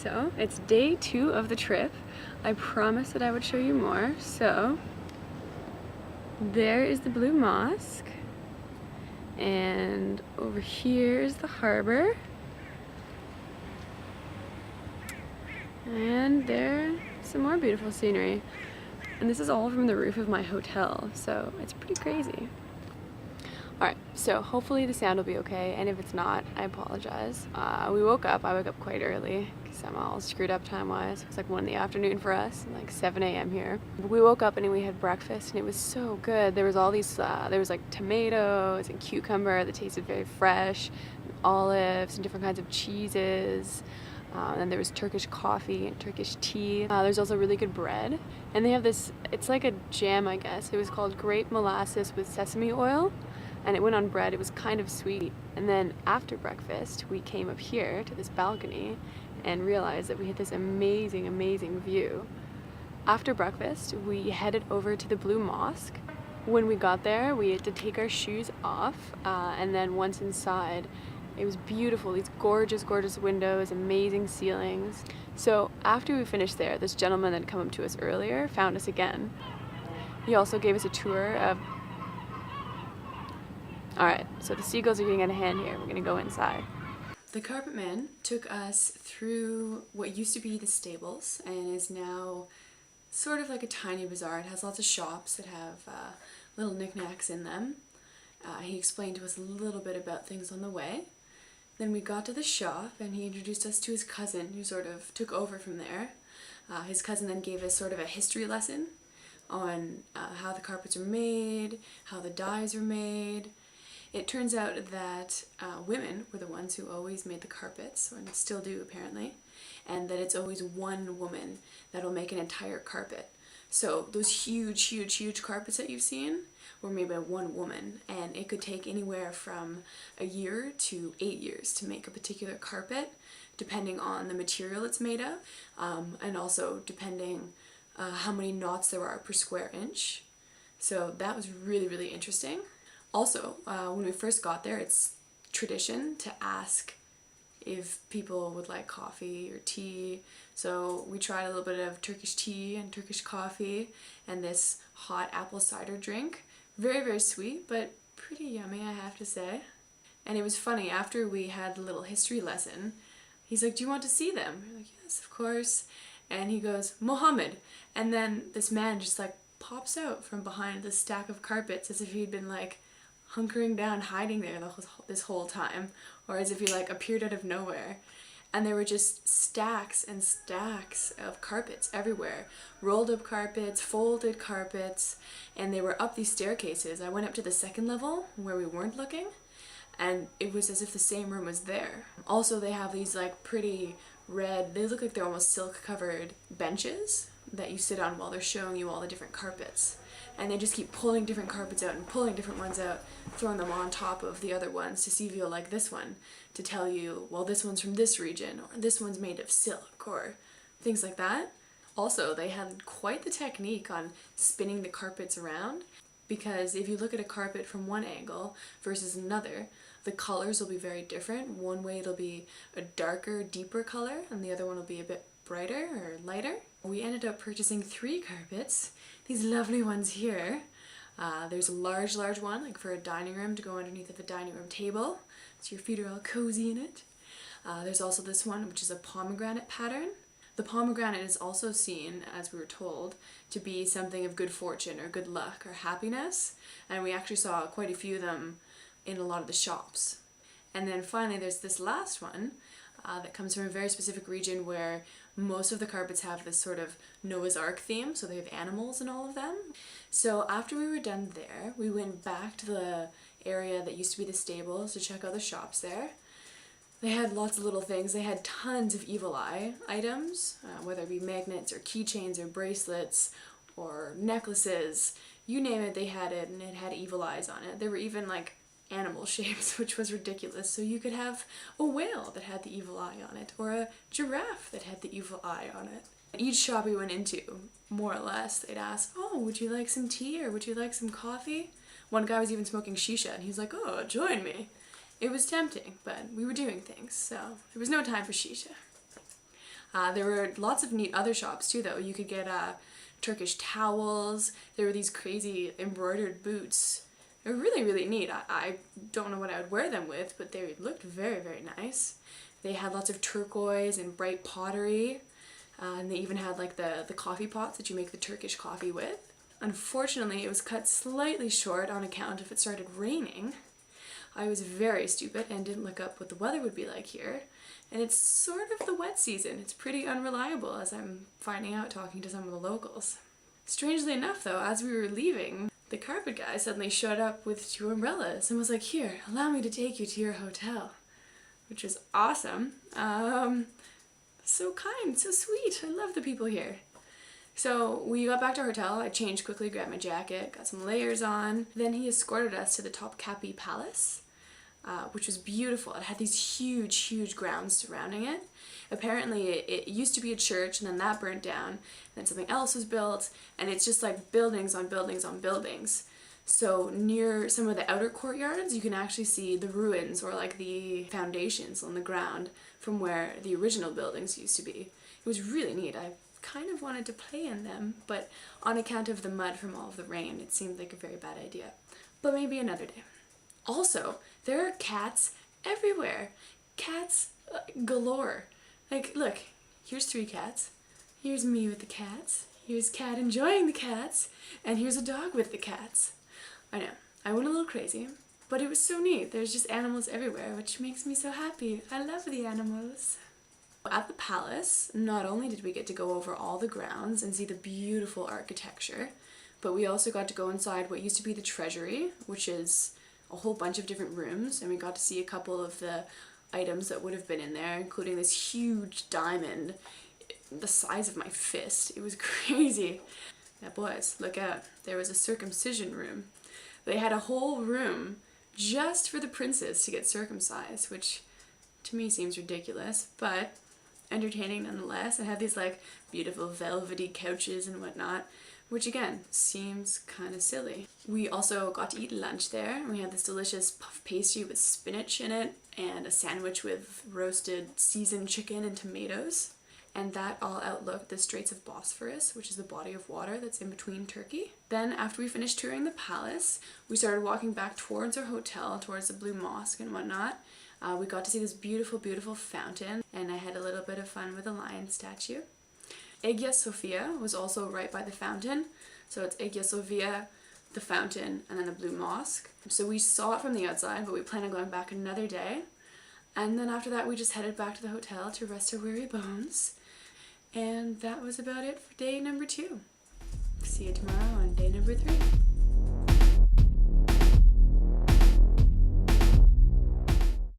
So it's day 2 of the trip. I promised that I would show you more. So there is the Blue Mosque, and over here is the harbor, and there's some more beautiful scenery. And this is all from the roof of my hotel, so it's pretty crazy. Alright, so hopefully the sound will be okay, and if it's not, I apologize. I woke up quite early, because I'm all screwed up time-wise. It was like 1 in the afternoon for us, and like 7 a.m. here. We woke up and we had breakfast, and it was so good. There was all these, there was like tomatoes and cucumber that tasted very fresh, and olives and different kinds of cheeses. And there was Turkish coffee and Turkish tea. There's also really good bread. And they have this, it's like a jam, I guess. It was called grape molasses with sesame oil. And it went on bread. It was kind of sweet. And then after breakfast, we came up here to this balcony and realized that we had this amazing, amazing view. After breakfast, we headed over to the Blue Mosque. When we got there, we had to take our shoes off, and then once inside, it was beautiful. These gorgeous, gorgeous windows, amazing ceilings. So after we finished there, this gentleman that had come up to us earlier found us again. He also gave us a tour of... Alright, so the seagulls are getting out of hand here. We're gonna go inside. The carpet man took us through what used to be the stables and is now sort of like a tiny bazaar. It has lots of shops that have little knickknacks in them. He explained to us a little bit about things on the way. Then we got to the shop and he introduced us to his cousin, who sort of took over from there. His cousin then gave us sort of a history lesson on how the carpets are made, how the dyes are made. It turns out that women were the ones who always made the carpets, and still do apparently, and that it's always one woman that'll make an entire carpet. So those huge, huge, huge carpets that you've seen were made by one woman, and it could take anywhere from a year to 8 years to make a particular carpet, depending on the material it's made of, and also depending how many knots there are per square inch. So that was really, really interesting. Also, when we first got there, it's tradition to ask if people would like coffee or tea. So we tried a little bit of Turkish tea and Turkish coffee and this hot apple cider drink. Very, very sweet, but pretty yummy, I have to say. And it was funny, after we had the little history lesson, he's like, "Do you want to see them?" We're like, "Yes, of course." And he goes, "Mohammed." And then this man just like pops out from behind this stack of carpets as if he'd been like hunkering down, hiding there this whole time, or as if he like appeared out of nowhere. And there were just stacks and stacks of carpets everywhere. Rolled up carpets, folded carpets, and they were up these staircases. I went up to the second level where we weren't looking, and it was as if the same room was there. Also, they have these like pretty red, they look like they're almost silk covered benches that you sit on while they're showing you all the different carpets. And they just keep pulling different carpets out and pulling different ones out, throwing them on top of the other ones to see if you'll like this one, to tell you, well, this one's from this region, or this one's made of silk, or things like that. Also, they had quite the technique on spinning the carpets around, because if you look at a carpet from one angle versus another, the colors will be very different. One way it'll be a darker, deeper color, and the other one will be a bit brighter or lighter. We ended up purchasing 3 carpets, these lovely ones here. There's a large one, like for a dining room, to go underneath of the dining room table, so your feet are all cozy in it. There's also this one, which is a pomegranate pattern. The pomegranate is also seen, as we were told, to be something of good fortune or good luck or happiness, and we actually saw quite a few of them in a lot of the shops. And then finally there's this last one that comes from a very specific region where most of the carpets have this sort of Noah's Ark theme, so they have animals in all of them. So after we were done there, we went back to the area that used to be the stables to check out the shops there. They had lots of little things. They had tons of evil eye items, whether it be magnets or keychains or bracelets or necklaces. You name it, they had it, and it had evil eyes on it. There were even like animal shapes, which was ridiculous. So you could have a whale that had the evil eye on it, or a giraffe that had the evil eye on it. Each shop we went into, more or less, they'd ask, "Oh, would you like some tea, or would you like some coffee?" One guy was even smoking shisha, and he's like, "Oh, join me." It was tempting, but we were doing things, so there was no time for shisha. There were lots of neat other shops too though. You could get Turkish towels. There were these crazy embroidered boots. They were really, really neat. I don't know what I would wear them with, but they looked very, very nice. They had lots of turquoise and bright pottery. And they even had like the coffee pots that you make the Turkish coffee with. Unfortunately, it was cut slightly short on account of it started raining. I was very stupid and didn't look up what the weather would be like here. And it's sort of the wet season. It's pretty unreliable, as I'm finding out talking to some of the locals. Strangely enough though, as we were leaving, the carpet guy suddenly showed up with 2 umbrellas and was like, "Here, allow me to take you to your hotel." Which is awesome. So kind, so sweet. I love the people here. So we got back to our hotel. I changed quickly, grabbed my jacket, got some layers on. Then he escorted us to the Topikapi Palace, which was beautiful. It had these huge, huge grounds surrounding it. Apparently it used to be a church, and then that burnt down, and then something else was built, and it's just like buildings on buildings on buildings. So near some of the outer courtyards, you can actually see the ruins or like the foundations on the ground from where the original buildings used to be. It was really neat. I kind of wanted to play in them, but on account of the mud from all of the rain, it seemed like a very bad idea. But maybe another day. Also, there are cats everywhere. Cats galore. Like, look, here's 3 cats. Here's me with the cats. Here's Cat enjoying the cats. And here's a dog with the cats. I know, I went a little crazy, but it was so neat. There's just animals everywhere, which makes me so happy. I love the animals. At the palace, not only did we get to go over all the grounds and see the beautiful architecture, but we also got to go inside what used to be the treasury, which is a whole bunch of different rooms, and we got to see a couple of the items that would have been in there, including this huge diamond the size of my fist. It was crazy. Now boys, look out. There was a circumcision room. They had a whole room just for the princes to get circumcised, which to me seems ridiculous, but entertaining nonetheless. I had these like beautiful velvety couches and whatnot, which again seems kind of silly. We also got to eat lunch there. We had this delicious puff pastry with spinach in it and a sandwich with roasted seasoned chicken and tomatoes. And that all outlooked the Straits of Bosphorus, which is the body of water that's in between Turkey. Then after we finished touring the palace, we started walking back towards our hotel, towards the Blue Mosque and whatnot. We got to see this beautiful, beautiful fountain, and I had a little bit of fun with a lion statue. Hagia Sophia was also right by the fountain, so it's Hagia Sophia, the fountain, and then the Blue Mosque. So we saw it from the outside, but we plan on going back another day. And then after that, we just headed back to the hotel to rest our weary bones. And that was about it for day number 2. See you tomorrow on day number 3.